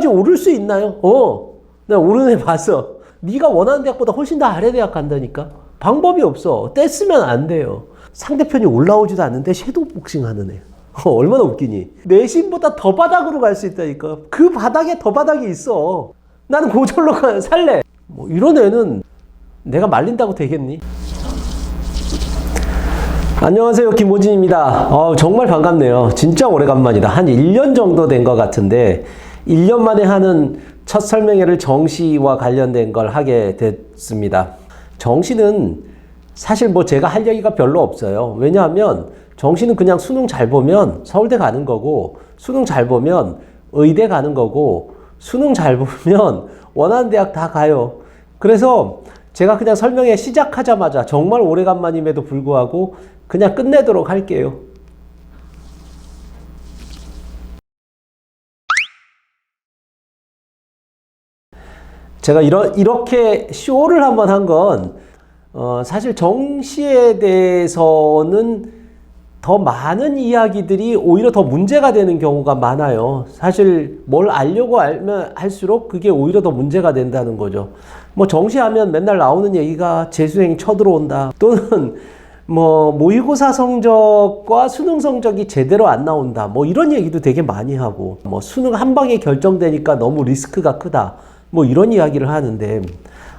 거기까지 오를 수 있나요? 내가 오르는 애 봤어. 네가 원하는 대학보다 훨씬 더 아래 대학 간다니까. 방법이 없어. 떼쓰면 안 돼요. 상대편이 올라오지도 않는데 섀도우 복싱 하는 애. 얼마나 웃기니? 내신보다 더 바닥으로 갈 수 있다니까. 그 바닥에 더 바닥이 있어. 나는 고절로 살래. 뭐 이런 애는 내가 말린다고 되겠니? 안녕하세요, 김호진입니다. 정말 반갑네요. 진짜 오래간만이다. 한 1년 정도 된 것 같은데 1년 만에 하는 첫 설명회를 정시와 관련된 걸 하게 됐습니다. 정시는 사실 뭐 제가 할 얘기가 별로 없어요. 왜냐하면 정시는 그냥 수능 잘 보면 서울대 가는 거고, 수능 잘 보면 의대 가는 거고, 수능 잘 보면 원하는 대학 다 가요. 그래서 제가 그냥 설명회 시작하자마자 정말 오래간만임에도 불구하고 그냥 끝내도록 할게요. 제가 이렇게 쇼를 한번 한 건, 사실 정시에 대해서는 더 많은 이야기들이 오히려 더 문제가 되는 경우가 많아요. 사실 뭘 알려고 알면 할수록 그게 오히려 더 문제가 된다는 거죠. 뭐 정시하면 맨날 나오는 얘기가 재수생이 쳐들어온다. 또는 뭐 모의고사 성적과 수능 성적이 제대로 안 나온다. 뭐 이런 얘기도 되게 많이 하고, 뭐 수능 한 방에 결정되니까 너무 리스크가 크다. 뭐 이런 이야기를 하는데,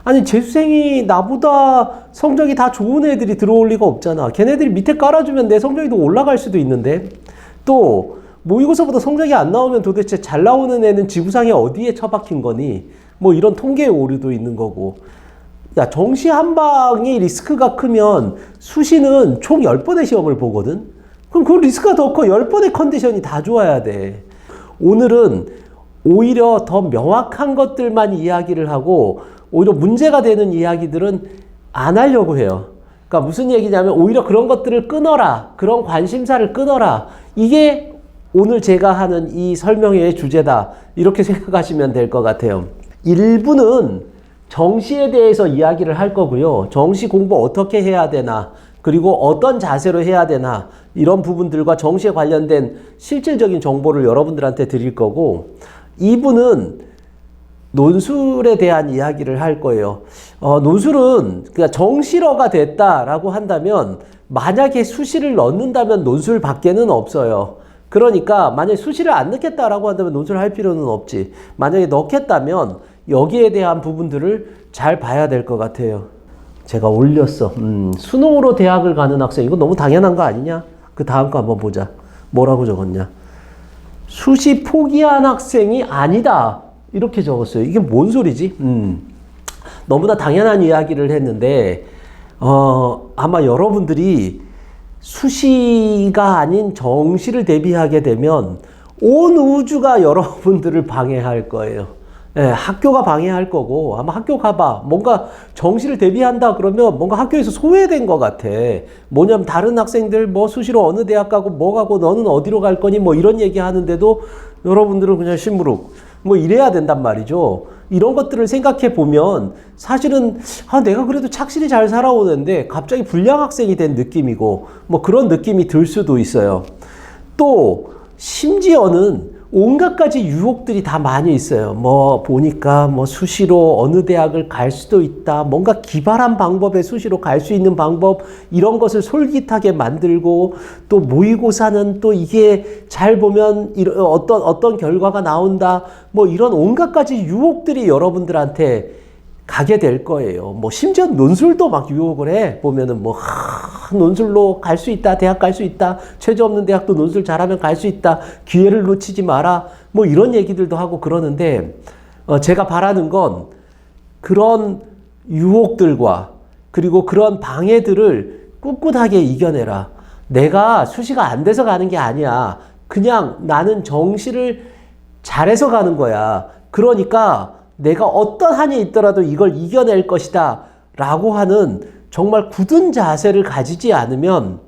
아니 재수생이 나보다 성적이 다 좋은 애들이 들어올 리가 없잖아. 걔네들이 밑에 깔아주면 내 성적이 더 올라갈 수도 있는데, 또 모의고사보다 성적이 안 나오면 도대체 잘 나오는 애는 지구상에 어디에 처박힌 거니? 뭐 이런 통계의 오류도 있는 거고. 야, 정시 한 방이 리스크가 크면 수시는 총 10번의 시험을 보거든? 그럼 그 리스크가 더 커. 10번의 컨디션이 다 좋아야 돼. 오늘은 오히려 더 명확한 것들만 이야기를 하고, 오히려 문제가 되는 이야기들은 안 하려고 해요. 그러니까 무슨 얘기냐면, 오히려 그런 것들을 끊어라. 그런 관심사를 끊어라. 이게 오늘 제가 하는 이 설명회의 주제다. 이렇게 생각하시면 될 것 같아요. 일부는 정시에 대해서 이야기를 할 거고요. 정시 공부 어떻게 해야 되나, 그리고 어떤 자세로 해야 되나, 이런 부분들과 정시에 관련된 실질적인 정보를 여러분들한테 드릴 거고, 2부는 논술에 대한 이야기를 할 거예요. 논술은 그러니까 정시러가 됐다라고 한다면, 만약에 수시를 넣는다면 논술 밖에는 없어요. 그러니까 만약에 수시를 안 넣겠다라고 한다면 논술을 할 필요는 없지. 만약에 넣겠다면 여기에 대한 부분들을 잘 봐야 될 것 같아요. 제가 올렸어. 수능으로 대학을 가는 학생, 이거 너무 당연한 거 아니냐? 그 다음 거 한번 보자. 뭐라고 적었냐? 수시 포기한 학생이 아니다. 이렇게 적었어요. 이게 뭔 소리지? 너무나 당연한 이야기를 했는데, 아마 여러분들이 수시가 아닌 정시를 대비하게 되면 온 우주가 여러분들을 방해할 거예요. 예, 학교가 방해할 거고, 아마 학교 가봐. 뭔가 정시를 대비한다 그러면 뭔가 학교에서 소외된 것 같아. 뭐냐면 다른 학생들 뭐 수시로 어느 대학 가고 뭐 가고 너는 어디로 갈 거니 뭐 이런 얘기 하는데도 여러분들은 그냥 시무룩. 뭐 이래야 된단 말이죠. 이런 것들을 생각해 보면 사실은 내가 그래도 착실히 잘 살아오는데 갑자기 불량 학생이 된 느낌이고, 뭐 그런 느낌이 들 수도 있어요. 또 심지어는 온갖 가지 유혹들이 다 많이 있어요. 뭐 보니까 뭐 수시로 어느 대학을 갈 수도 있다. 뭔가 기발한 방법에 수시로 갈 수 있는 방법, 이런 것을 솔깃하게 만들고, 또 모의고사는 또 이게 잘 보면 어떤 결과가 나온다. 뭐 이런 온갖 가지 유혹들이 여러분들한테 가게 될 거예요. 뭐 심지어 논술도 막 유혹을 해. 보면은 뭐 논술로 갈 수 있다. 대학 갈 수 있다. 최저 없는 대학도 논술 잘하면 갈 수 있다. 기회를 놓치지 마라. 뭐 이런 얘기들도 하고 그러는데, 제가 바라는 건 그런 유혹들과 그리고 그런 방해들을 꿋꿋하게 이겨내라. 내가 수시가 안 돼서 가는 게 아니야. 그냥 나는 정시를 잘해서 가는 거야. 그러니까 내가 어떤 한이 있더라도 이걸 이겨낼 것이다 라고 하는 정말 굳은 자세를 가지지 않으면,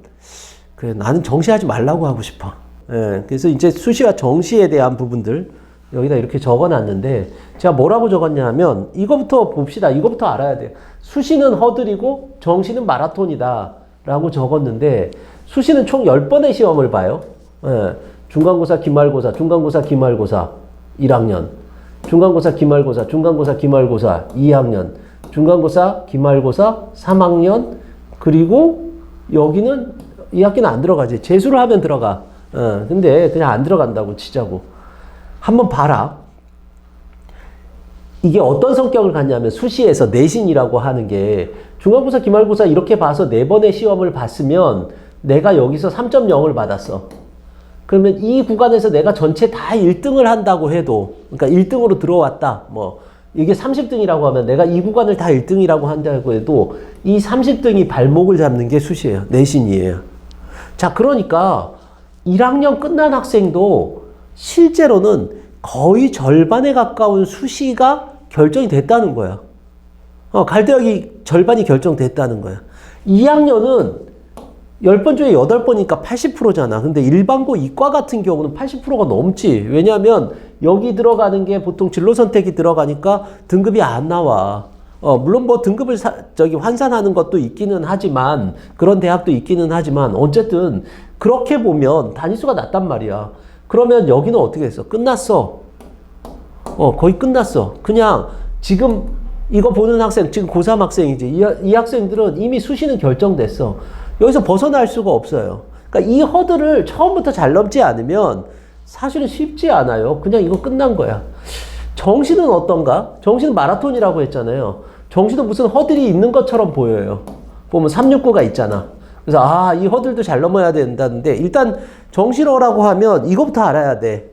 그래, 나는 정시하지 말라고 하고 싶어. 예, 그래서 이제 수시와 정시에 대한 부분들 여기다 이렇게 적어놨는데, 제가 뭐라고 적었냐면 이거부터 봅시다. 이거부터 알아야 돼요. 수시는 허들이고 정시는 마라톤이다 라고 적었는데, 수시는 총 10번의 시험을 봐요. 예, 중간고사, 기말고사, 중간고사, 기말고사 1학년. 중간고사, 기말고사, 중간고사, 기말고사 2학년, 중간고사, 기말고사 3학년, 그리고 여기는 2학기는 안 들어가지. 재수를 하면 들어가. 근데 그냥 안 들어간다고 치자고. 한번 봐라. 이게 어떤 성격을 갖냐면 수시에서 내신이라고 하는 게 중간고사, 기말고사 이렇게 봐서 4번의 시험을 봤으면 내가 여기서 3.0을 받았어. 그러면 이 구간에서 내가 전체 다 1등을 한다고 해도, 그러니까 1등으로 들어왔다. 뭐 이게 30등이라고 하면 내가 이 구간을 다 1등이라고 한다고 해도 이 30등이 발목을 잡는 게 수시예요. 내신이에요. 자, 그러니까 1학년 끝난 학생도 실제로는 거의 절반에 가까운 수시가 결정이 됐다는 거야. 갈 대학이 절반이 결정됐다는 거야. 2학년은 10번 중에 8번이니까 80%잖아. 근데 일반고 이과 같은 경우는 80%가 넘지. 왜냐하면 여기 들어가는 게 보통 진로 선택이 들어가니까 등급이 안 나와. 물론 뭐 등급을 환산하는 것도 있기는 하지만, 그런 대학도 있기는 하지만, 어쨌든 그렇게 보면 단위수가 낮단 말이야. 그러면 여기는 어떻게 했어? 끝났어. 거의 끝났어. 그냥 지금 이거 보는 학생, 지금 고3 학생이지. 이 학생들은 이미 수시는 결정됐어. 여기서 벗어날 수가 없어요. 그러니까 이 허들을 처음부터 잘 넘지 않으면 사실은 쉽지 않아요. 그냥 이거 끝난 거야. 정시는 어떤가? 정시는 마라톤이라고 했잖아요. 정시도 무슨 허들이 있는 것처럼 보여요. 보면 369가 있잖아. 그래서 이 허들도 잘 넘어야 된다는데, 일단 정시로라고 하면 이거부터 알아야 돼.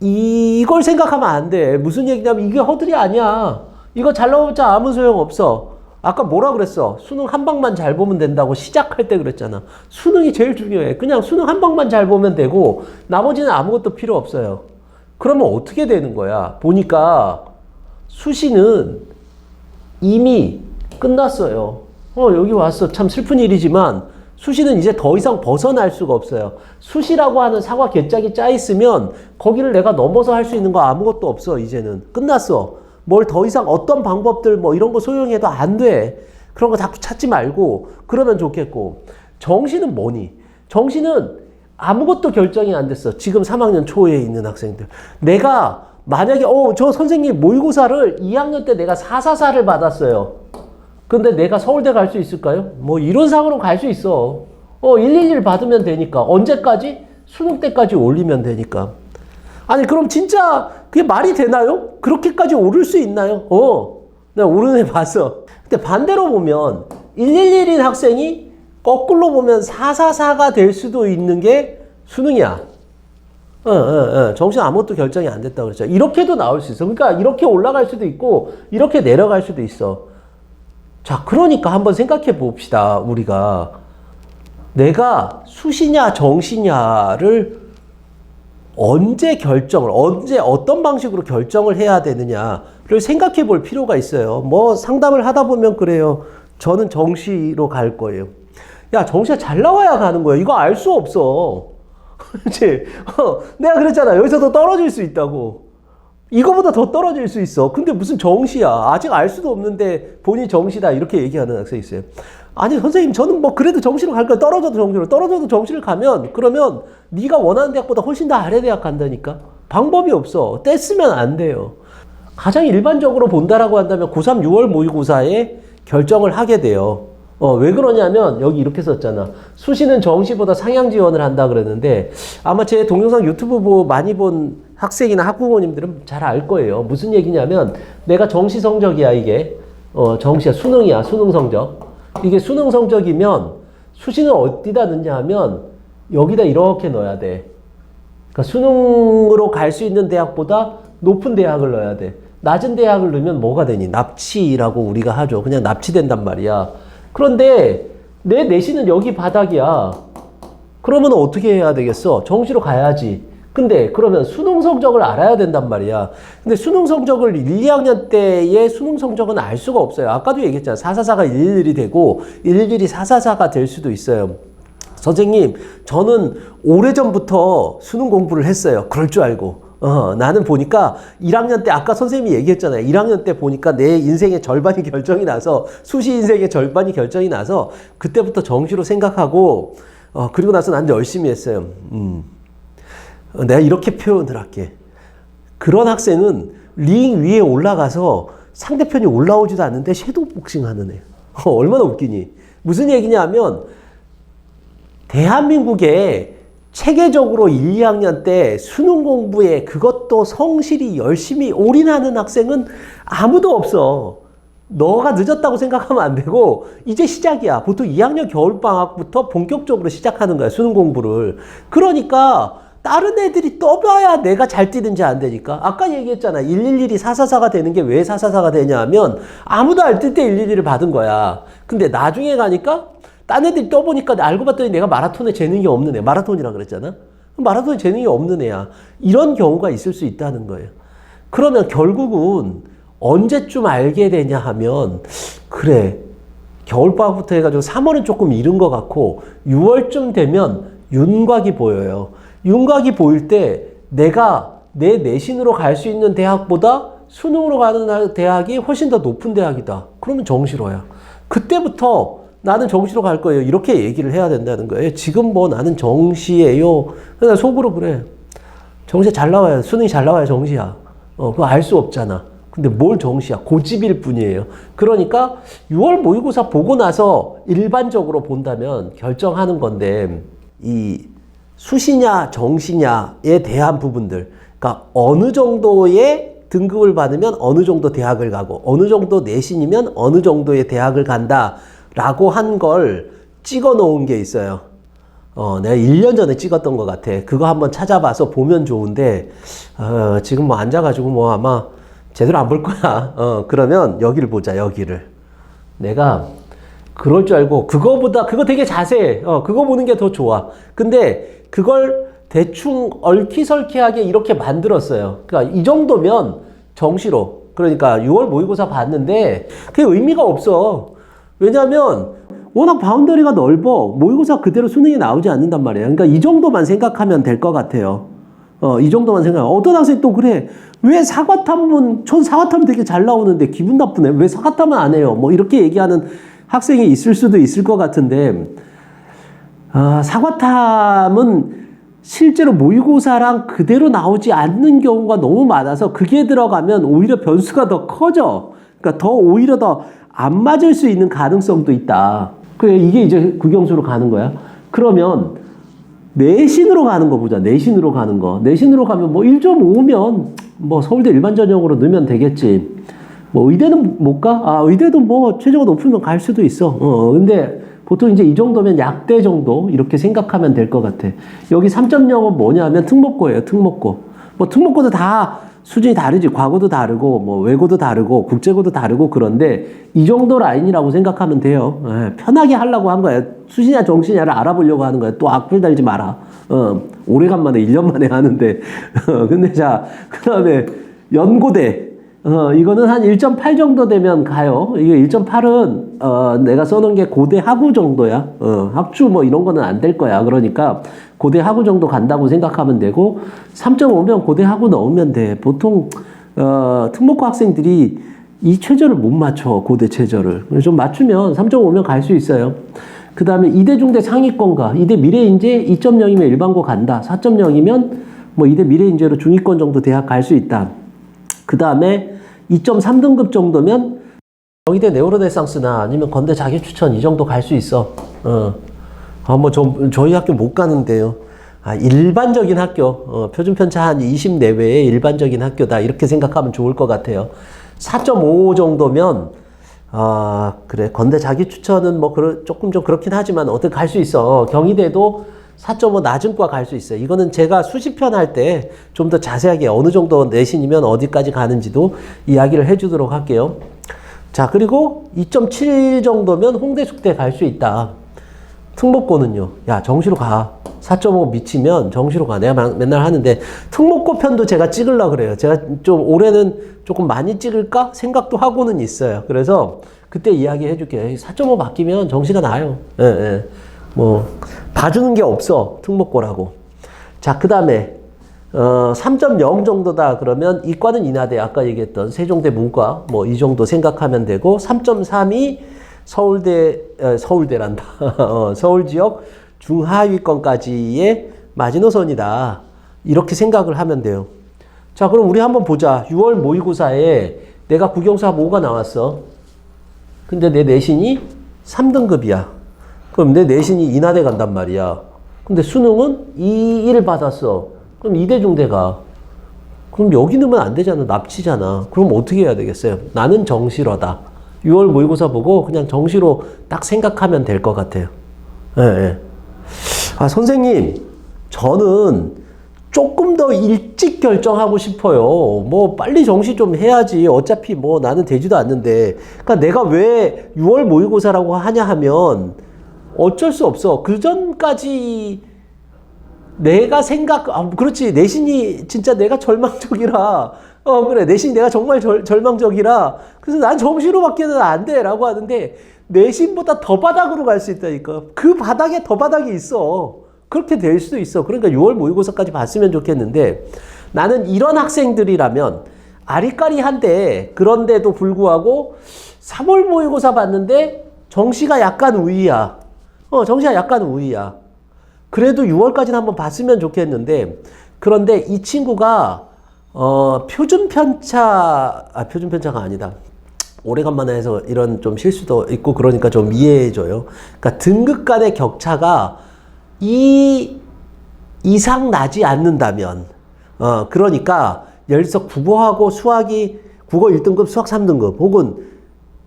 이걸 생각하면 안 돼. 무슨 얘기냐면 이게 허들이 아니야. 이거 잘 넘어봤자 아무 소용 없어. 아까 뭐라 그랬어? 수능 한 방만 잘 보면 된다고 시작할 때 그랬잖아. 수능이 제일 중요해. 그냥 수능 한 방만 잘 보면 되고 나머지는 아무것도 필요 없어요. 그러면 어떻게 되는 거야? 보니까 수시는 이미 끝났어요. 여기 왔어. 참 슬픈 일이지만 수시는 이제 더 이상 벗어날 수가 없어요. 수시라고 하는 사과 괴짝이 짜 있으면 거기를 내가 넘어서 할 수 있는 거 아무것도 없어. 이제는 끝났어. 뭘 더 이상 어떤 방법들 뭐 이런 거 소용해도 안 돼. 그런 거 자꾸 찾지 말고 그러면 좋겠고. 정시는 뭐니? 정시는 아무것도 결정이 안 됐어. 지금 3학년 초에 있는 학생들. 내가 만약에 저 선생님 모의고사를 2학년 때 내가 444를 받았어요. 근데 내가 서울대 갈 수 있을까요? 뭐 이론상으로 갈 수 있어. 111 받으면 되니까. 언제까지? 수능 때까지 올리면 되니까. 아니 그럼 진짜 그게 말이 되나요? 그렇게까지 오를 수 있나요? 내가 오르는 애 봤어. 근데 반대로 보면 111인 학생이 거꾸로 보면 444가 될 수도 있는 게 수능이야. 정시 아무것도 결정이 안 됐다고 그랬죠. 이렇게도 나올 수 있어. 그러니까 이렇게 올라갈 수도 있고 이렇게 내려갈 수도 있어. 자, 그러니까 한번 생각해 봅시다. 우리가 내가 수시냐 정시냐를 언제 어떤 방식으로 결정을 해야 되느냐를 생각해 볼 필요가 있어요. 뭐 상담을 하다 보면 그래요. 저는 정시로 갈 거예요. 야, 정시가 잘 나와야 가는 거야. 이거 알 수 없어. 그치? 내가 그랬잖아. 여기서도 떨어질 수 있다고. 이거보다 더 떨어질 수 있어. 근데 무슨 정시야. 아직 알 수도 없는데 본인이 정시다. 이렇게 얘기하는 학생이 있어요. 아니 선생님 저는 뭐 그래도 정시로 갈 거야. 떨어져도 정시를 가면 그러면 네가 원하는 대학보다 훨씬 더 아래 대학 간다니까. 방법이 없어. 떼쓰면 안 돼요. 가장 일반적으로 본다라고 한다면 고3 6월 모의고사에 결정을 하게 돼요. 왜 그러냐면 여기 이렇게 썼잖아. 수시는 정시보다 상향 지원을 한다 그랬는데 아마 제 동영상 유튜브 많이 본 학생이나 학부모님들은 잘 알 거예요. 무슨 얘기냐면 내가 정시 성적이야 이게. 정시야. 수능이야. 수능 성적. 이게 수능 성적이면 수시는 어디다 넣냐 하면 여기다 이렇게 넣어야 돼. 그러니까 수능으로 갈 수 있는 대학보다 높은 대학을 넣어야 돼. 낮은 대학을 넣으면 뭐가 되니? 납치라고 우리가 하죠. 그냥 납치된단 말이야. 그런데 내 내신은 여기 바닥이야. 그러면 어떻게 해야 되겠어? 정시로 가야지. 근데 그러면 수능 성적을 알아야 된단 말이야. 근데 수능 성적을 1, 2학년 때의 수능 성적은 알 수가 없어요. 아까도 얘기했잖아. 444가 111이 되고 111이 444가 될 수도 있어요. 선생님, 저는 오래전부터 수능 공부를 했어요. 그럴 줄 알고. 나는 보니까 1학년 때 아까 선생님이 얘기했잖아요. 1학년 때 보니까 내 인생의 절반이 결정이 나서 수시 인생의 절반이 결정이 나서 그때부터 정시로 생각하고 그리고 나서 난 열심히 했어요. 내가 이렇게 표현을 할게. 그런 학생은 링 위에 올라가서 상대편이 올라오지도 않는데 섀도우 복싱 하는 애. 얼마나 웃기니? 무슨 얘기냐면 대한민국에 체계적으로 1, 2학년 때 수능 공부에 그것도 성실히 열심히 올인하는 학생은 아무도 없어. 너가 늦었다고 생각하면 안 되고 이제 시작이야. 보통 2학년 겨울방학부터 본격적으로 시작하는 거야. 수능 공부를. 그러니까 다른 애들이 떠봐야 내가 잘 뛰는지 안 되니까. 아까 얘기했잖아. 111이 444가 되는 게 왜 444가 되냐 하면 아무도 안 뛸 때 111을 받은 거야. 근데 나중에 가니까 딴 애들이 떠보니까 알고 봤더니 내가 마라톤에 재능이 없는 애. 마라톤이라 그랬잖아. 마라톤에 재능이 없는 애야. 이런 경우가 있을 수 있다는 거예요. 그러면 결국은 언제쯤 알게 되냐 하면 그래. 겨울방학부터 해가지고 3월은 조금 이른 것 같고 6월쯤 되면 윤곽이 보여요. 윤곽이 보일 때 내가 내 내신으로 갈 수 있는 대학보다 수능으로 가는 대학이 훨씬 더 높은 대학이다. 그러면 정시로야. 그때부터 나는 정시로 갈 거예요. 이렇게 얘기를 해야 된다는 거예요. 지금 뭐 나는 정시예요. 그냥 속으로 그래. 정시 잘 나와야, 수능이 잘 나와야 정시야. 그거 알 수 없잖아. 근데 뭘 정시야? 고집일 뿐이에요. 그러니까 6월 모의고사 보고 나서 일반적으로 본다면 결정하는 건데 이 수시냐 정시냐에 대한 부분들, 그러니까 어느 정도의 등급을 받으면 어느 정도 대학을 가고 어느 정도 내신이면 어느 정도의 대학을 간다라고 한 걸 찍어 놓은 게 있어요. 내가 1년 전에 찍었던 것 같아. 그거 한번 찾아봐서 보면 좋은데 지금 뭐 앉아가지고 뭐 아마 제대로 안 볼 거야. 그러면 여기를 보자. 여기를 내가 그럴 줄 알고 그거 되게 자세해. 그거 보는 게 더 좋아. 근데 그걸 대충 얼키설키하게 이렇게 만들었어요. 그러니까 이 정도면 정시로. 그러니까 6월 모의고사 봤는데 그게 의미가 없어. 왜냐면 워낙 바운더리가 넓어. 모의고사 그대로 수능이 나오지 않는단 말이야. 그러니까 이 정도만 생각하면 될 것 같아요. 이 정도만 생각하면. 어떤 학생이 또 그래. 왜 사과탐은, 전 사과탐 되게 잘 나오는데 기분 나쁘네. 왜 사과탐은 안 해요? 뭐 이렇게 얘기하는 학생이 있을 수도 있을 것 같은데, 사과탐은 실제로 모의고사랑 그대로 나오지 않는 경우가 너무 많아서 그게 들어가면 오히려 변수가 더 커져. 그러니까 오히려 더 안 맞을 수 있는 가능성도 있다. 그래, 이게 이제 국영수로 가는 거야. 그러면 내신으로 가는 거 보자. 내신으로 가는 거. 내신으로 가면 뭐 1.5면 뭐 서울대 일반 전형으로 넣으면 되겠지. 뭐 의대는 못 가? 의대도 뭐 최저가 높으면 갈 수도 있어. 근데 보통 이제 이 정도면 약대 정도 이렇게 생각하면 될 것 같아. 여기 3.0은 뭐냐면 특목고예요. 특목고. 뭐 특목고도 다 수준이 다르지. 과고도 다르고 뭐 외고도 다르고 국제고도 다르고 그런데 이 정도 라인이라고 생각하면 돼요. 편하게 하려고 한 거야. 수시냐 정시냐를 알아보려고 하는 거야. 또 악플 달지 마라. 오래간만에 1년 만에 하는데 근데 자 그다음에 연고대 이거는 한 1.8 정도 되면 가요. 이게 1.8은 내가 써놓은 게 고대 하구 정도야. 학주 뭐 이런 거는 안 될 거야. 그러니까 고대 하구 정도 간다고 생각하면 되고 3.5면 고대 하구 넣으면 돼. 보통 특목고 학생들이 이 최저를 못 맞춰. 고대 최저를. 좀 맞추면 3.5면 갈 수 있어요. 그 다음에 이대 중대 상위권가. 이대 미래인재 2.0이면 일반고 간다. 4.0이면 뭐 이대 미래인재로 중위권 정도 대학 갈 수 있다. 그 다음에 2.3등급 정도면 경희대 네오르네상스나 아니면 건대 자기추천 이 정도 갈 수 있어. 저희 학교 못 가는데요. 일반적인 학교, 표준 편차 한 20 내외의 일반적인 학교다. 이렇게 생각하면 좋을 것 같아요. 4.5 정도면, 그래. 건대 자기추천은 뭐, 조금 좀 그렇긴 하지만 어떻게 갈 수 있어. 경희대도 4.5 낮은 과 갈 수 있어요. 이거는 제가 수시편 할 때 좀 더 자세하게 어느 정도 내신이면 어디까지 가는지도 이야기를 해주도록 할게요. 자, 그리고 2.7 정도면 홍대 숙대 갈 수 있다. 특목고는요. 야, 정시로 가. 4.5 미치면 정시로 가. 내가 맨날 하는데 특목고 편도 제가 찍으려고 그래요. 제가 좀 올해는 조금 많이 찍을까 생각도 하고는 있어요. 그래서 그때 이야기 해줄게요. 4.5 바뀌면 정시가 나요. 예. 뭐 봐주는 게 없어. 특목고라고. 자, 그 다음에 3.0 정도다 그러면 이과는 인하대 아까 얘기했던 세종대 문과 뭐 이 정도 생각하면 되고 3.3이 서울대란다. 서울 지역 중하위권까지의 마지노선이다. 이렇게 생각을 하면 돼요. 자, 그럼 우리 한번 보자. 6월 모의고사에 내가 국영수 합 5가 나왔어. 근데 내 내신이 3등급이야. 그럼 내 내신이 인하대 간단 말이야. 근데 수능은 2를 받았어. 그럼 이대중대 가. 그럼 여기 넣으면 안 되잖아. 납치잖아. 그럼 어떻게 해야 되겠어요? 나는 정시러다. 6월 모의고사 보고 그냥 정시로 딱 생각하면 될 것 같아요. 예, 예. 아, 선생님, 저는 조금 더 일찍 결정하고 싶어요. 뭐, 빨리 정시 좀 해야지. 어차피 뭐 나는 되지도 않는데. 그러니까 내가 왜 6월 모의고사라고 하냐 하면 어쩔 수 없어. 그 전까지 내가 그렇지. 내신이 진짜 내가 절망적이라. 그래. 내신이 내가 정말 절망적이라. 그래서 난 정시로밖에는 안 돼. 라고 하는데, 내신보다 더 바닥으로 갈 수 있다니까. 그 바닥에 더 바닥이 있어. 그렇게 될 수도 있어. 그러니까 6월 모의고사까지 봤으면 좋겠는데, 나는 이런 학생들이라면, 아리까리한데, 그런데도 불구하고, 3월 모의고사 봤는데, 정시가 약간 우위야. 정시가 약간 우위야. 그래도 6월까지는 한번 봤으면 좋겠는데, 그런데 이 친구가 표준 편차가 아니다. 오래간만에 해서 이런 좀 실수도 있고 그러니까 좀 이해해줘요. 그러니까 등급 간의 격차가 이 이상 나지 않는다면, 그러니까 예를 들어서 국어하고 수학이 국어 1등급, 수학 3등급, 혹은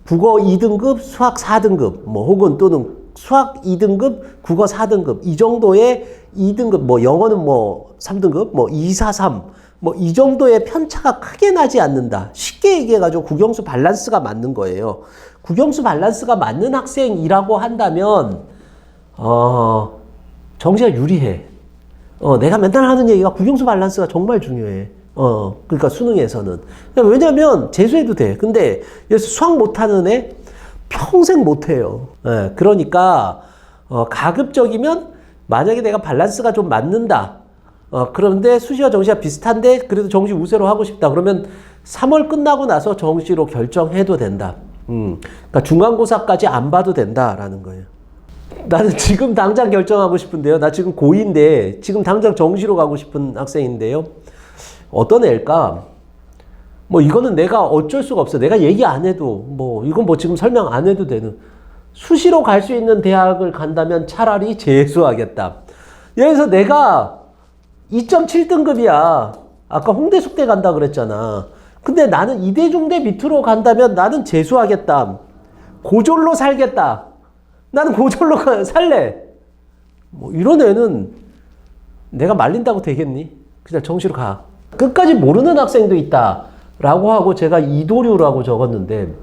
국어 2등급, 수학 4등급, 뭐 혹은 또는 수학 2등급, 국어 4등급, 이 정도의 2등급, 뭐 영어는 뭐 3등급, 뭐 2, 4, 3, 뭐 이 정도의 편차가 크게 나지 않는다. 쉽게 얘기해가지고 국영수 밸런스가 맞는 거예요. 국영수 밸런스가 맞는 학생이라고 한다면, 정시가 유리해. 내가 맨날 하는 얘기가 국영수 밸런스가 정말 중요해. 그러니까 수능에서는. 왜냐면 재수해도 돼. 근데 예를 들어서 수학 못하는 애 평생 못해요. 그러니까 가급적이면 만약에 내가 밸런스가 좀 맞는다. 그런데 수시와 정시가 비슷한데 그래도 정시 우세로 하고 싶다. 그러면 3월 끝나고 나서 정시로 결정해도 된다. 그러니까 중간고사까지 안 봐도 된다라는 거예요. 나는 지금 당장 결정하고 싶은데요. 나 지금 고2인데 지금 당장 정시로 가고 싶은 학생인데요. 어떤 애일까? 뭐 이거는 내가 어쩔 수가 없어. 내가 얘기 안 해도 뭐 이건 뭐 지금 설명 안 해도 되는. 수시로 갈 수 있는 대학을 간다면 차라리 재수하겠다. 예를 들어서 내가 2.7등급이야. 아까 홍대 숙대 간다 그랬잖아. 근데 나는 이대중대 밑으로 간다면 나는 재수하겠다. 고졸로 살겠다. 나는 고졸로 살래. 뭐 이런 애는 내가 말린다고 되겠니? 그냥 정시로 가. 끝까지 모르는 학생도 있다. 라고 하고 제가 이도류라고 적었는데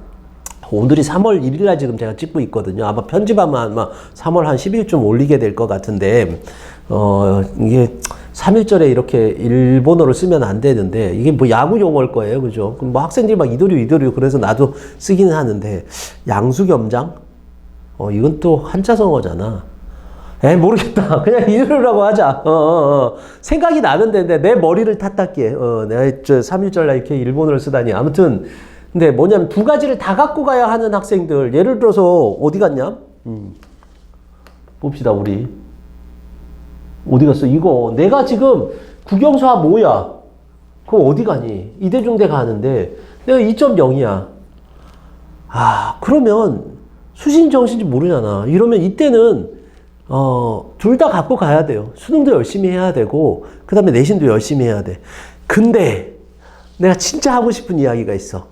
오늘이 3월 1일 날 지금 제가 찍고 있거든요. 아마 편집하면 아마 3월 한 10일쯤 올리게 될 것 같은데 이게 3일절에 이렇게 일본어를 쓰면 안 되는데 이게 뭐 야구 용어일 거예요. 그죠? 그럼 뭐 학생들이 막 이도류 그래서 나도 쓰기는 하는데 양수겸장? 이건 또 한자성어잖아. 모르겠다. 그냥 이도류라고 하자. 생각이 나는데 내 머리를 탓할게. 내가 3일절 날 이렇게 일본어를 쓰다니. 아무튼 근데 뭐냐면 두 가지를 다 갖고 가야 하는 학생들. 예를 들어서 어디 갔냐? 봅시다 우리. 어디 갔어? 이거 내가 지금 국영수 합 5야. 그거 어디 가니? 이대중대 가는데 내가 2.0이야. 그러면 수신 정신인지 모르잖아. 이러면 이때는 둘 다 갖고 가야 돼요. 수능도 열심히 해야 되고 그 다음에 내신도 열심히 해야 돼. 근데 내가 진짜 하고 싶은 이야기가 있어.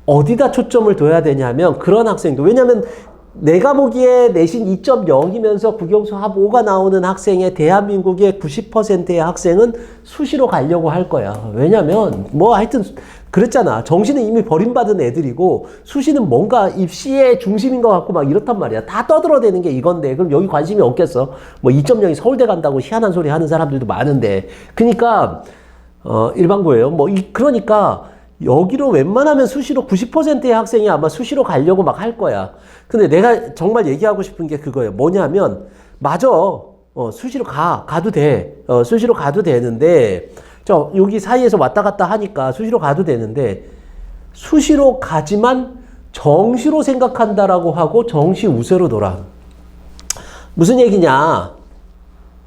어디다 초점을 둬야 되냐면 그런 학생도. 왜냐면 내가 보기에 내신 2.0이면서 국영수 합 5가 나오는 학생의 대한민국의 90%의 학생은 수시로 가려고 할 거야. 왜냐면 뭐 하여튼 그랬잖아. 정시는 이미 버림받은 애들이고 수시는 뭔가 입시의 중심인 것 같고 막 이렇단 말이야. 다 떠들어대는 게 이건데 그럼 여기 관심이 없겠어. 뭐 2.0이 서울대 간다고 희한한 소리 하는 사람들도 많은데. 그러니까 일반고예요. 그러니까 여기로 웬만하면 수시로 90%의 학생이 아마 수시로 가려고 막 할 거야. 근데 내가 정말 얘기하고 싶은 게 그거예요. 뭐냐면 맞아. 수시로 가도 돼. 수시로 가도 되는데 여기 사이에서 왔다 갔다 하니까 수시로 가도 되는데 수시로 가지만 정시로 생각한다라고 하고 정시 우세로 돌아. 무슨 얘기냐?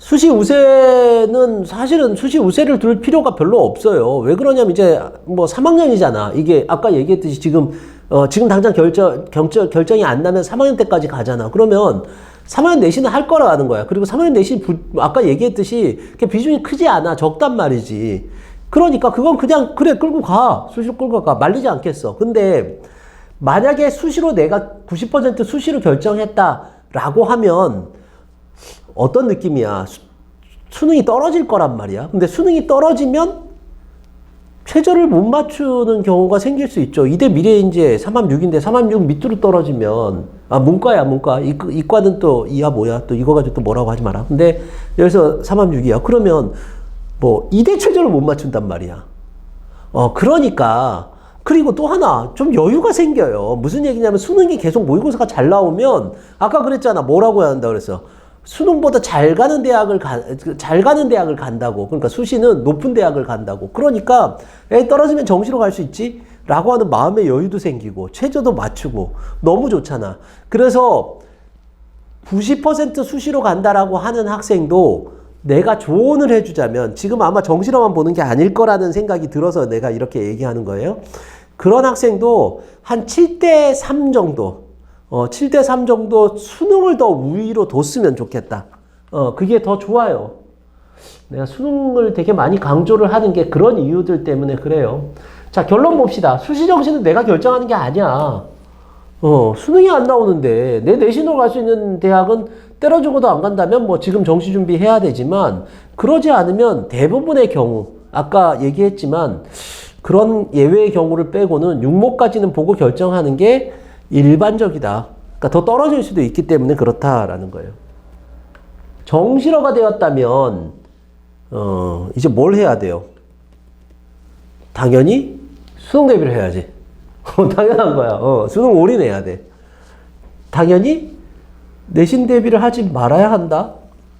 수시 우세는 사실은 수시 우세를 둘 필요가 별로 없어요. 왜 그러냐면 이제 뭐 3학년이잖아. 이게 아까 얘기했듯이 지금 당장 결정이 안 나면 3학년 때까지 가잖아. 그러면 3학년 내신은 할 거라는 거야. 그리고 3학년 내신 아까 얘기했듯이 비중이 크지 않아. 적단 말이지. 그러니까 그건 그냥 그래 끌고 가. 수시로 끌고 가. 말리지 않겠어. 근데 만약에 수시로 내가 90% 수시로 결정했다라고 하면 어떤 느낌이야? 수능이 떨어질 거란 말이야. 근데 수능이 떨어지면 최저를 못 맞추는 경우가 생길 수 있죠. 이대 미래인재 3학년 6인데 3학년 6 밑으로 떨어지면 문과야 문과. 이과는 또 이야 뭐야. 또 이거 가지고 또 뭐라고 하지 마라. 근데 여기서 3학년 6이야. 그러면 뭐 이대 최저를 못 맞춘단 말이야. 그러니까 그리고 또 하나 좀 여유가 생겨요. 무슨 얘기냐면 수능이 계속 모의고사가 잘 나오면 아까 그랬잖아. 뭐라고 해야 한다 그랬어. 수능보다 잘 가는 대학을 간다고. 그러니까 수시는 높은 대학을 간다고. 그러니까 떨어지면 정시로 갈 수 있지? 라고 하는 마음의 여유도 생기고 최저도 맞추고 너무 좋잖아. 그래서 90% 수시로 간다라고 하는 학생도 내가 조언을 해주자면 지금 아마 정시로만 보는 게 아닐 거라는 생각이 들어서 내가 이렇게 얘기하는 거예요. 그런 학생도 한 7대 3 정도 7대 3 정도 수능을 더 우위로 뒀으면 좋겠다. 그게 더 좋아요. 내가 수능을 되게 많이 강조를 하는 게 그런 이유들 때문에 그래요. 자, 결론 봅시다. 수시 정시는 내가 결정하는 게 아니야. 수능이 안 나오는데 내 내신으로 갈 수 있는 대학은 때려주고도 안 간다면 뭐 지금 정시 준비해야 되지만 그러지 않으면 대부분의 경우 아까 얘기했지만 그런 예외의 경우를 빼고는 6모까지는 보고 결정하는 게 일반적이다. 그러니까 더 떨어질 수도 있기 때문에 그렇다라는 거예요. 정시로가 되었다면 이제 뭘 해야 돼요? 당연히 수능 대비를 해야지. 당연한 거야. 수능 올인해야 돼. 당연히 내신 대비를 하지 말아야 한다.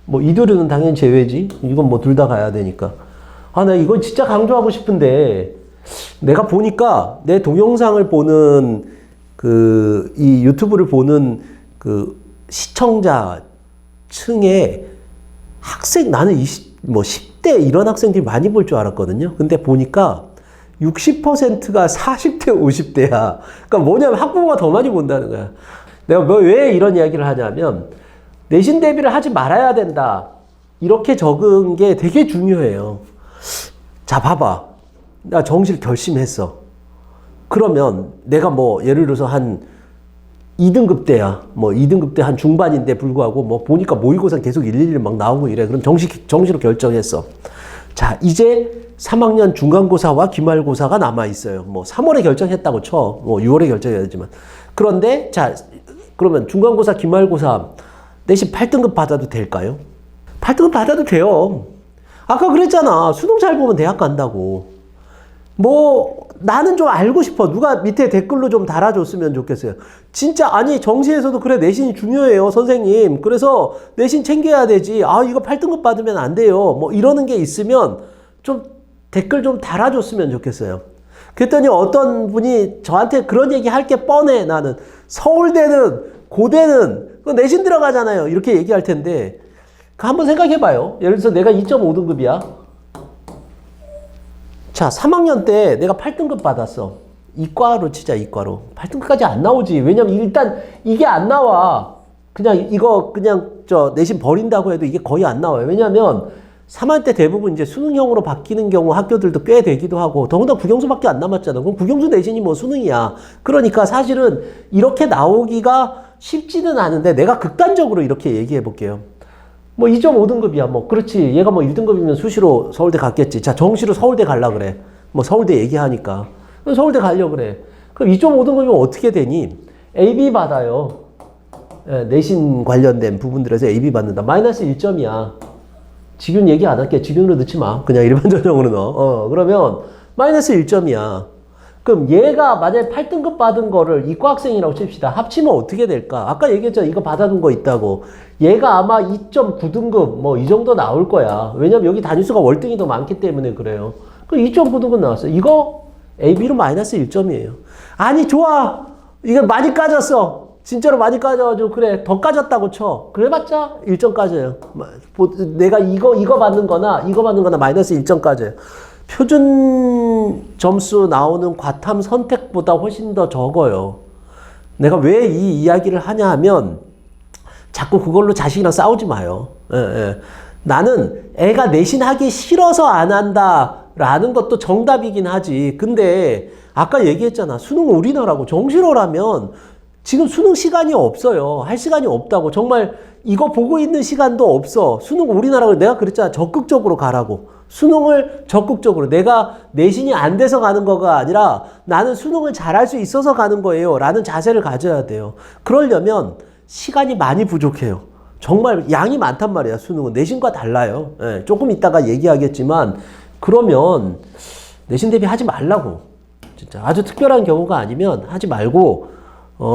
뭐 이도류는 당연히 제외지. 이건 뭐 둘 다 가야 되니까. 나 이건 진짜 강조하고 싶은데 내가 보니까 내 동영상을 보는 이 유튜브를 보는 시청자 층에 나는 10대 이런 학생들이 많이 볼 줄 알았거든요. 근데 보니까 60%가 40대, 50대야. 그러니까 뭐냐면 학부모가 더 많이 본다는 거야. 내가 왜 이런 이야기를 하냐면 내신 대비를 하지 말아야 된다. 이렇게 적은 게 되게 중요해요. 자, 봐봐. 나 정시를 결심했어. 그러면 내가 뭐 예를 들어서 한 2등급 때야. 뭐 2등급 때 한 중반인데 불구하고 뭐 보니까 모의고사 계속 111 막 나오고 이래. 그럼 정시로 결정했어. 자, 이제 3학년 중간고사와 기말고사가 남아있어요. 뭐 3월에 결정했다고 쳐. 뭐 6월에 결정해야 되지만. 그런데 자, 그러면 중간고사, 기말고사 내신 8등급 받아도 될까요? 8등급 받아도 돼요. 아까 그랬잖아. 수능 잘 보면 대학 간다고. 뭐 나는 좀 알고 싶어. 누가 밑에 댓글로 좀 달아줬으면 좋겠어요. 진짜 아니 정시에서도 그래 내신이 중요해요 선생님. 그래서 내신 챙겨야 되지. 이거 8등급 받으면 안 돼요. 뭐 이러는 게 있으면 좀 댓글 좀 달아줬으면 좋겠어요. 그랬더니 어떤 분이 저한테 그런 얘기 할 게 뻔해. 나는 서울대는 고대는 내신 들어가잖아요. 이렇게 얘기할 텐데 한번 생각해봐요. 예를 들어서 내가 2.5등급이야. 자, 3학년 때 내가 8등급 받았어. 이과로 치자, 이과로. 8등급까지 안 나오지. 왜냐면 일단 이게 안 나와. 그냥 내신 버린다고 해도 이게 거의 안 나와요. 왜냐면 3학년 때 대부분 이제 수능형으로 바뀌는 경우 학교들도 꽤 되기도 하고, 더군다나 국영수밖에 안 남았잖아. 그럼 국영수 내신이 뭐 수능이야. 그러니까 사실은 이렇게 나오기가 쉽지는 않은데 내가 극단적으로 이렇게 얘기해 볼게요. 뭐 2.5등급이야. 뭐 그렇지. 얘가 뭐 1등급이면 수시로 서울대 갔겠지. 자, 정시로 서울대 갈라 그래. 뭐 서울대 얘기하니까. 서울대 가려 그래. 그럼 2.5등급이면 어떻게 되니? AB 받아요. 내신 관련된 부분들에서 AB 받는다. 마이너스 1점이야. 직윤 얘기 안 할게. 직윤으로 넣지 마. 그냥 일반 전형으로 넣어. 그러면 마이너스 1점이야. 그럼 얘가 만약에 8등급 받은 거를 이과 학생이라고 칩시다. 합치면 어떻게 될까? 아까 얘기했잖아. 이거 받아둔 거 있다고. 얘가 아마 2.9등급 뭐 이 정도 나올 거야. 왜냐면 여기 단위수가 월등히 더 많기 때문에 그래요. 그럼 2.9등급 나왔어. 이거 AB로 마이너스 1점이에요. 아니 좋아. 이거 많이 까졌어. 진짜로 많이 까져가지고 그래 더 까졌다고 쳐. 그래봤자 1점 까져요. 내가 이거 받는 거나 마이너스 1점 까져요. 표준 점수 나오는 과탐 선택보다 훨씬 더 적어요. 내가 왜 이 이야기를 하냐 하면 자꾸 그걸로 자식이랑 싸우지 마요. 예, 예. 나는 애가 내신 하기 싫어서 안 한다라는 것도 정답이긴 하지. 근데 아까 얘기했잖아. 수능 올인하라고. 정시로라면 지금 수능 시간이 없어요. 할 시간이 없다고. 정말 이거 보고 있는 시간도 없어. 수능 올인하라고 내가 그랬잖아. 적극적으로 가라고. 수능을 적극적으로. 내가 내신이 안 돼서 가는 거가 아니라 나는 수능을 잘할 수 있어서 가는 거예요. 라는 자세를 가져야 돼요. 그러려면 시간이 많이 부족해요. 정말 양이 많단 말이야. 수능은. 내신과 달라요. 예, 조금 이따가 얘기하겠지만 그러면 내신 대비 하지 말라고. 진짜 아주 특별한 경우가 아니면 하지 말고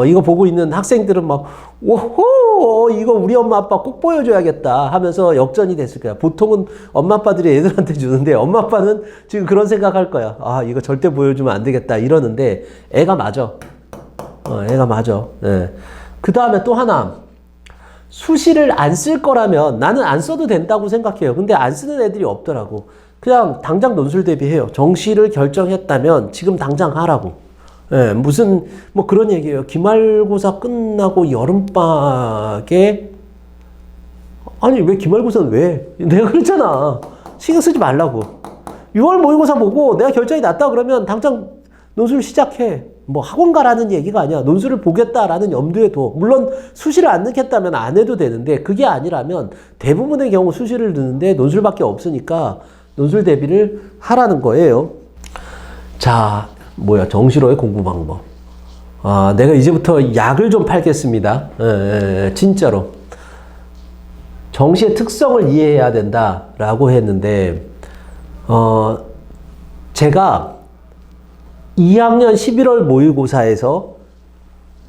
이거 보고 있는 학생들은 막 오호 이거 우리 엄마 아빠 꼭 보여줘야겠다 하면서 역전이 됐을 거야. 보통은 엄마 아빠들이 애들한테 주는데 엄마 아빠는 지금 그런 생각할 거야. 아 이거 절대 보여주면 안 되겠다 이러는데 애가 맞아. 애가 맞아. 예. 그 다음에 또 하나 수시를 안 쓸 거라면 나는 안 써도 된다고 생각해요. 근데 안 쓰는 애들이 없더라고. 그냥 당장 논술 대비해요. 정시를 결정했다면 지금 당장 하라고. 예, 무슨 뭐 그런 얘기예요. 기말고사 끝나고 여름방학에 아니 왜 기말고사는 왜? 내가 그랬잖아. 신경 쓰지 말라고. 6월 모의고사 보고 내가 결정이 났다 그러면 당장 논술 시작해. 뭐 학원 가라는 얘기가 아니야. 논술을 보겠다라는 염두에 둬. 물론 수시를 안 넣겠다면 안 해도 되는데 그게 아니라면 대부분의 경우 수시를 넣는데 논술밖에 없으니까 논술 대비를 하라는 거예요. 자, 정시로의 공부 방법. 아, 내가 이제부터 약을 좀 팔겠습니다. 진짜로. 정시의 특성을 이해해야 된다라고 했는데, 제가 2학년 11월 모의고사에서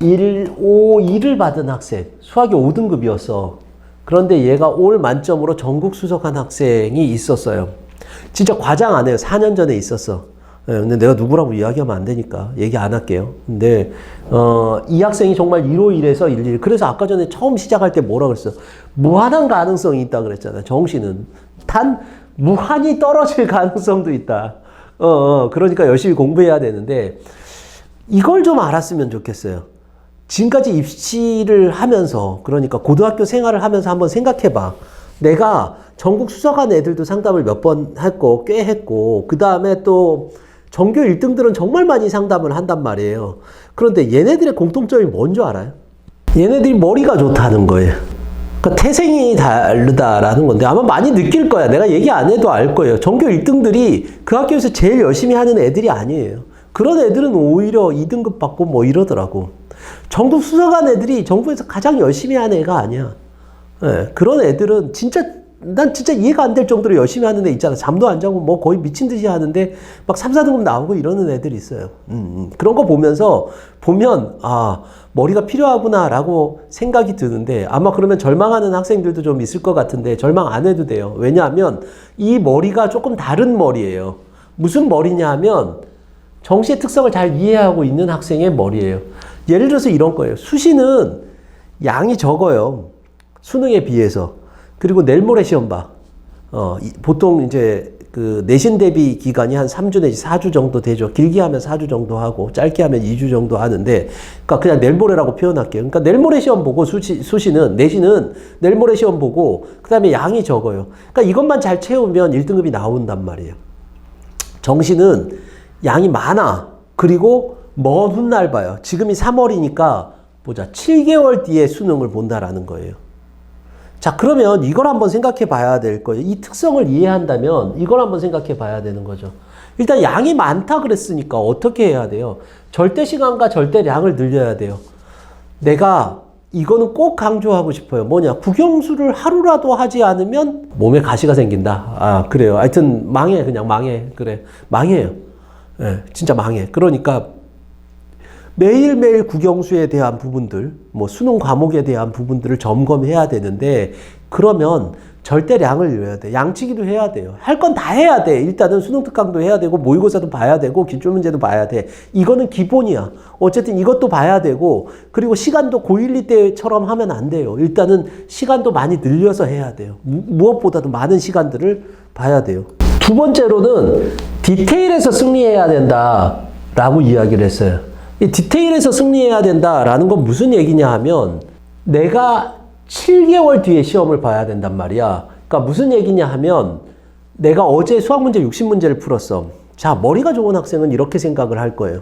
1을 받은 학생, 수학이 5등급이었어. 그런데 얘가 올 만점으로 전국 수석한 학생이 있었어요. 진짜 과장 안 해요. 4년 전에 있었어. 근데 내가 누구라고 이야기하면 안 되니까 얘기 안 할게요. 근데 이 학생이 정말 151에서 11. 그래서 아까 전에 처음 시작할 때 뭐라 그랬어? 무한한 가능성이 있다 그랬잖아. 정시는 단 무한히 떨어질 가능성도 있다. 그러니까 열심히 공부해야 되는데 이걸 좀 알았으면 좋겠어요. 지금까지 입시를 하면서 그러니까 고등학교 생활을 하면서 한번 생각해봐. 내가 전국 수석한 애들도 상담을 몇 번 했고 꽤 했고 그 다음에 또 전교 1등들은 정말 많이 상담을 한단 말이에요. 그런데 얘네들의 공통점이 뭔 줄 알아요? 얘네들이 머리가 좋다는 거예요. 그러니까 태생이 다르다라는 건데 아마 많이 느낄 거야. 내가 얘기 안 해도 알 거예요. 전교 1등들이 그 학교에서 제일 열심히 하는 애들이 아니에요. 그런 애들은 오히려 2등급 받고 뭐 이러더라고. 전국 수석한 애들이 정부에서 가장 열심히 하는 애가 아니야. 네, 그런 애들은 난 진짜 이해가 안 될 정도로 열심히 하는 애 있잖아. 잠도 안 자고 뭐 거의 미친 듯이 하는데 막 3, 4등급 나오고 이러는 애들이 있어요. 그런 거 보면 아 머리가 필요하구나라고 생각이 드는데 아마 그러면 절망하는 학생들도 좀 있을 것 같은데 절망 안 해도 돼요. 왜냐하면 이 머리가 조금 다른 머리예요. 무슨 머리냐 하면 정시의 특성을 잘 이해하고 있는 학생의 머리예요. 예를 들어서 이런 거예요. 수시는 양이 적어요. 수능에 비해서. 그리고 내일 모레 시험 봐. 보통 이제 그 내신 대비 기간이 한 3주 내지 4주 정도 되죠. 길게 하면 4주 정도 하고 짧게 하면 2주 정도 하는데 그러니까 그냥 내일 모레라고 표현할게요. 그러니까 내일 모레 시험 보고 내신은 내일 모레 시험 보고 그다음에 양이 적어요. 그러니까 이것만 잘 채우면 1등급이 나온단 말이에요. 정시는 양이 많아. 그리고 먼 훗날 봐요. 지금이 3월이니까 보자. 7개월 뒤에 수능을 본다라는 거예요. 자, 그러면 이걸 한번 생각해 봐야 될 거예요. 이 특성을 이해한다면 이걸 한번 생각해 봐야 되는 거죠. 일단 양이 많다 그랬으니까 어떻게 해야 돼요? 절대 시간과 절대량을 늘려야 돼요. 내가 이거는 꼭 강조하고 싶어요. 뭐냐? 국영수를 하루라도 하지 않으면 몸에 가시가 생긴다. 아, 그래요. 하여튼 망해. 그냥 망해. 그래. 망해요. 예, 진짜 망해. 그러니까 매일매일 국영수에 대한 부분들, 뭐 수능 과목에 대한 부분들을 점검해야 되는데 그러면 절대량을 외워야 돼. 양치기도 해야 돼요. 할 건 다 해야 돼. 일단은 수능 특강도 해야 되고 모의고사도 봐야 되고 기출문제도 봐야 돼. 이거는 기본이야. 어쨌든 이것도 봐야 되고 그리고 시간도 고1, 2때처럼 하면 안 돼요. 일단은 시간도 많이 늘려서 해야 돼요. 무엇보다도 많은 시간들을 봐야 돼요. 두 번째로는 디테일에서 승리해야 된다라고 이야기를 했어요. 이 디테일에서 승리해야 된다라는 건 무슨 얘기냐 하면 내가 7개월 뒤에 시험을 봐야 된단 말이야. 그러니까 무슨 얘기냐 하면 내가 어제 수학문제 60문제를 풀었어. 자, 머리가 좋은 학생은 이렇게 생각을 할 거예요.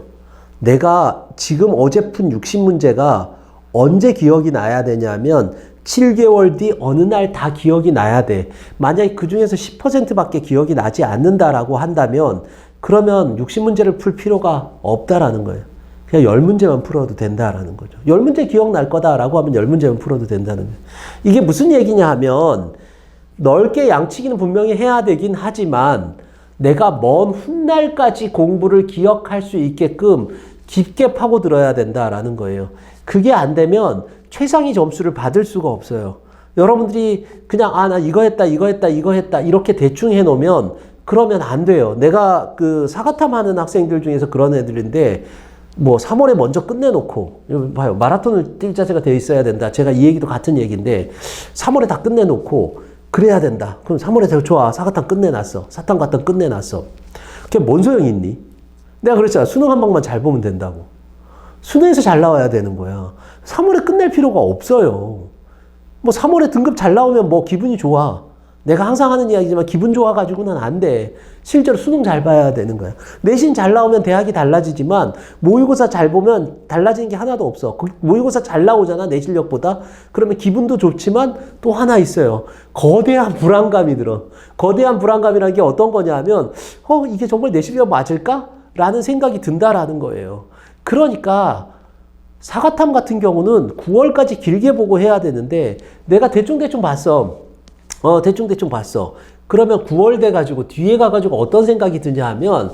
내가 지금 어제 푼 60문제가 언제 기억이 나야 되냐면 7개월 뒤 어느 날 다 기억이 나야 돼. 만약에 그 중에서 10%밖에 기억이 나지 않는다라고 한다면 그러면 60문제를 풀 필요가 없다라는 거예요. 그냥 10문제만 풀어도 된다라는 거죠. 10문제 기억날 거다라고 하면 10문제만 풀어도 된다는 거예요. 이게 무슨 얘기냐 하면 넓게 양치기는 분명히 해야 되긴 하지만 내가 먼 훗날까지 공부를 기억할 수 있게끔 깊게 파고들어야 된다라는 거예요. 그게 안 되면 최상위 점수를 받을 수가 없어요. 여러분들이 그냥 나 이거 했다 이렇게 대충 해놓으면 그러면 안 돼요. 내가 그 사과탐 하는 학생들 중에서 그런 애들인데 뭐 3월에 먼저 끝내놓고 봐요. 마라톤을 뛸 자세가 되어 있어야 된다. 제가 이 얘기도 같은 얘기인데 3월에 다 끝내놓고 그래야 된다. 그럼 3월에 좋아. 사과탐 끝내놨어. 사탐 과탐 끝내놨어. 그게 뭔 소용이 있니? 내가 그랬잖아. 수능 한 방만 잘 보면 된다고. 수능에서 잘 나와야 되는 거야. 3월에 끝낼 필요가 없어요. 뭐 3월에 등급 잘 나오면 뭐 기분이 좋아. 내가 항상 하는 이야기지만 기분 좋아가지고는 안 돼. 실제로 수능 잘 봐야 되는 거야. 내신 잘 나오면 대학이 달라지지만 모의고사 잘 보면 달라지는 게 하나도 없어. 모의고사 잘 나오잖아, 내 실력보다. 그러면 기분도 좋지만 또 하나 있어요. 거대한 불안감이 들어. 거대한 불안감이라는 게 어떤 거냐 하면 이게 정말 내 실력 맞을까? 라는 생각이 든다라는 거예요. 그러니까 사과탐 같은 경우는 9월까지 길게 보고 해야 되는데 내가 대충 봤어. 대충 봤어. 그러면 9월 돼가지고 뒤에 가가지고 어떤 생각이 드냐 하면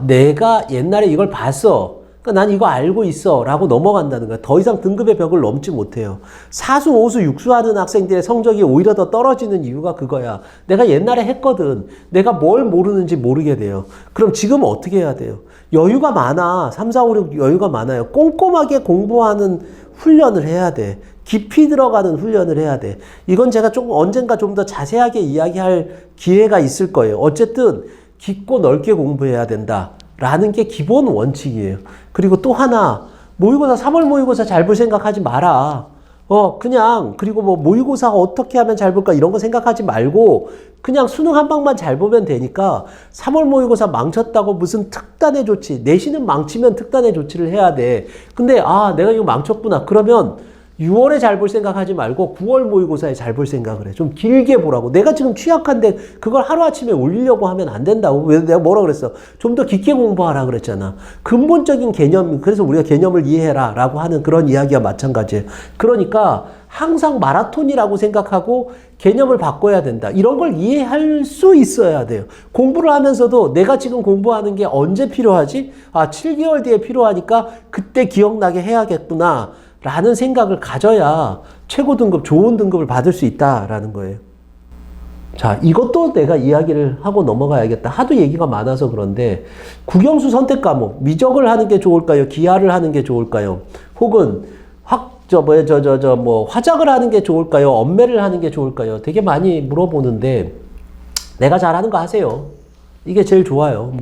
내가 옛날에 이걸 봤어. 그러니까 난 이거 알고 있어 라고 넘어간다는 거야. 더 이상 등급의 벽을 넘지 못해요. 사수, 오수, 육수 하는 학생들의 성적이 오히려 더 떨어지는 이유가 그거야. 내가 옛날에 했거든. 내가 뭘 모르는지 모르게 돼요. 그럼 지금 어떻게 해야 돼요? 여유가 많아. 3, 4, 5, 6 여유가 많아요. 꼼꼼하게 공부하는 훈련을 해야 돼. 깊이 들어가는 훈련을 해야 돼. 이건 제가 언젠가 좀 더 자세하게 이야기할 기회가 있을 거예요. 어쨌든 깊고 넓게 공부해야 된다. 라는 게 기본 원칙이에요. 그리고 또 하나, 모의고사, 3월 모의고사 잘 볼 생각하지 마라. 그리고 뭐 모의고사가 어떻게 하면 잘 볼까 이런 거 생각하지 말고 그냥 수능 한 방만 잘 보면 되니까 3월 모의고사 망쳤다고 무슨 특단의 조치, 내신은 망치면 특단의 조치를 해야 돼. 근데 내가 이거 망쳤구나. 그러면 6월에 잘 볼 생각하지 말고 9월 모의고사에 잘 볼 생각을 해. 좀 길게 보라고. 내가 지금 취약한데 그걸 하루아침에 올리려고 하면 안 된다고. 왜 내가 뭐라 그랬어? 좀 더 깊게 공부하라 그랬잖아. 근본적인 개념, 그래서 우리가 개념을 이해해라 라고 하는 그런 이야기와 마찬가지예요. 그러니까 항상 마라톤이라고 생각하고 개념을 바꿔야 된다. 이런 걸 이해할 수 있어야 돼요. 공부를 하면서도 내가 지금 공부하는 게 언제 필요하지? 7개월 뒤에 필요하니까 그때 기억나게 해야겠구나. 라는 생각을 가져야 최고 등급, 좋은 등급을 받을 수 있다라는 거예요. 자, 이것도 내가 이야기를 하고 넘어가야겠다. 하도 얘기가 많아서 그런데 국영수 선택 과목, 미적을 하는 게 좋을까요? 기하를 하는 게 좋을까요? 혹은 화작을 하는 게 좋을까요? 엄매를 하는 게 좋을까요? 되게 많이 물어보는데 내가 잘하는 거 하세요. 이게 제일 좋아요.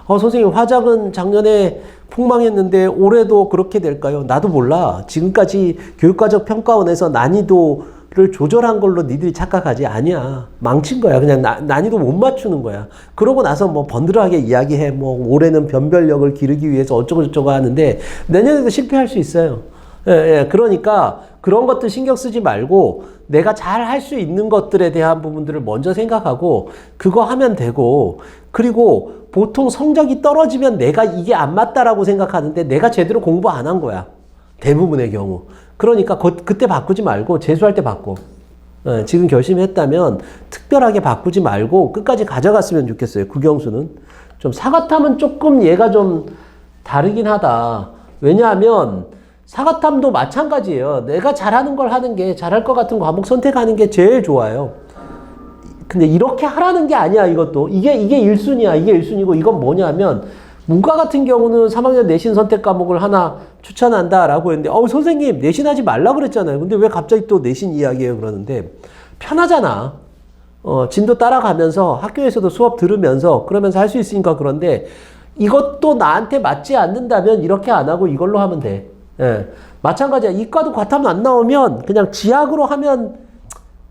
선생님 화작은 작년에 폭망했는데 올해도 그렇게 될까요? 나도 몰라. 지금까지 교육과정 평가원에서 난이도를 조절한 걸로 니들이 착각하지. 아니야. 망친 거야. 그냥 난이도 못 맞추는 거야. 그러고 나서 번들하게 이야기해. 올해는 변별력을 기르기 위해서 어쩌고저쩌고 하는데 내년에도 실패할 수 있어요. 그러니까 그런 것들 신경 쓰지 말고 내가 잘 할 수 있는 것들에 대한 부분들을 먼저 생각하고 그거 하면 되고, 그리고 보통 성적이 떨어지면 내가 이게 안 맞다라고 생각하는데 내가 제대로 공부 안 한 거야. 대부분의 경우. 그러니까 그때 바꾸지 말고 재수할 때 바꿔. 지금 결심했다면 특별하게 바꾸지 말고 끝까지 가져갔으면 좋겠어요. 국영수는. 좀 사과탐은 조금 얘가 좀 다르긴 하다. 왜냐하면 사과탐도 마찬가지예요. 내가 잘하는 걸 하는 게, 잘할 것 같은 과목 선택하는 게 제일 좋아요. 근데 이렇게 하라는 게 아니야, 이것도. 이게 1순위야. 이게 1순위고, 이건 뭐냐면, 문과 같은 경우는 3학년 내신 선택 과목을 하나 추천한다라고 했는데, 선생님, 내신하지 말라 그랬잖아요. 근데 왜 갑자기 또 내신 이야기예요? 그러는데, 편하잖아. 진도 따라가면서 학교에서도 수업 들으면서 그러면서 할 수 있으니까. 그런데 이것도 나한테 맞지 않는다면 이렇게 안 하고 이걸로 하면 돼. 예. 마찬가지야. 이과도 과탐 안 나오면 그냥 지학으로 하면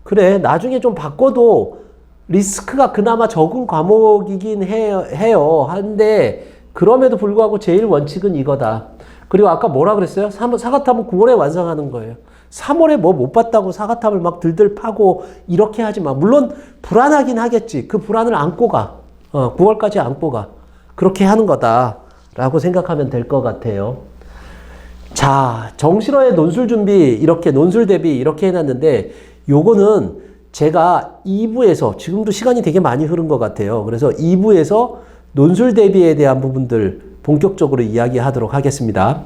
그래. 나중에 좀 바꿔도 리스크가 그나마 적은 과목이긴 해요. 한데 그럼에도 불구하고 제일 원칙은 이거다. 그리고 아까 뭐라 그랬어요? 사과탐은 9월에 완성하는 거예요. 3월에 뭐 못 봤다고 사과탑을 막 들들 파고 이렇게 하지 마. 물론 불안하긴 하겠지. 그 불안을 안고 가. 9월까지 안고 가. 그렇게 하는 거다라고 생각하면 될 것 같아요. 자, 정실화의 논술 준비, 이렇게 논술 대비 이렇게 해놨는데 요거는 제가 2부에서 지금도 시간이 되게 많이 흐른 것 같아요. 그래서 2부에서 논술 대비에 대한 부분들 본격적으로 이야기하도록 하겠습니다.